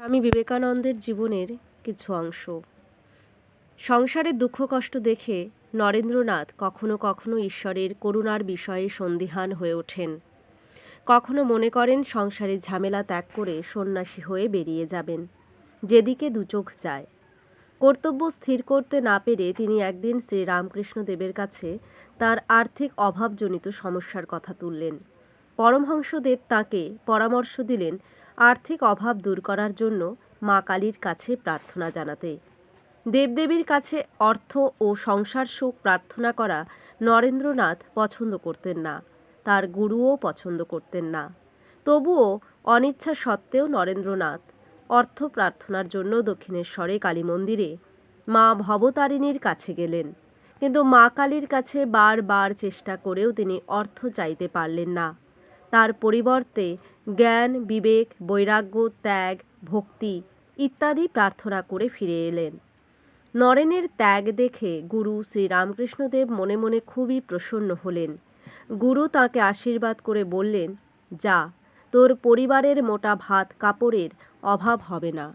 স্বামী বিবেকানন্দের জীবনের কিছু অংশ। সংসারের দুঃখ কষ্ট দেখে নরেন্দ্রনাথ কখনো কখনো ঈশ্বরের করুণার বিষয়ে সন্দিহান হয়ে ওঠেন। কখনো মনে করেন সংসারের ঝামেলা ত্যাগ করে সন্ন্যাসী হয়ে বেরিয়ে যাবেন, যেদিকে দুচোখ যায়। কর্তব্য স্থির করতে না পেরে তিনি একদিন শ্রীরামকৃষ্ণদেবের কাছে তার আর্থিক অভাবজনিত সমস্যার কথা তুললেন। পরমহংসদেব তাঁকে পরামর্শ দিলেন আর্থিক অভাব দূর করার জন্য মা কালীর কাছে প্রার্থনা জানাতে। দেবদেবীর কাছে অর্থ ও সংসার সুখ প্রার্থনা করা নরেন্দ্রনাথ পছন্দ করতেন না, তার গুরুও পছন্দ করতেন না। তবুও অনিচ্ছা সত্ত্বেও নরেন্দ্রনাথ অর্থ প্রার্থনার জন্য দক্ষিণেশ্বরে কালী মন্দিরে মা ভবতারিণীর কাছে গেলেন। কিন্তু মা কালীর কাছে বারবার চেষ্টা করেও তিনি অর্থ চাইতে পারলেন না। তার পরিবর্তে জ্ঞান, বিবেক, বৈরাগ্য, ত্যাগ, ভক্তি ইত্যাদি প্রার্থনা করে ফিরে এলেন। নরেনের ত্যাগ দেখে গুরু শ্রীরামকৃষ্ণদেব মনে মনে খুবই প্রসন্ন হলেন। গুরু তাঁকে আশীর্বাদ করে বললেন, যা, তোর পরিবারের মোটা ভাত কাপড়ের অভাব হবে না।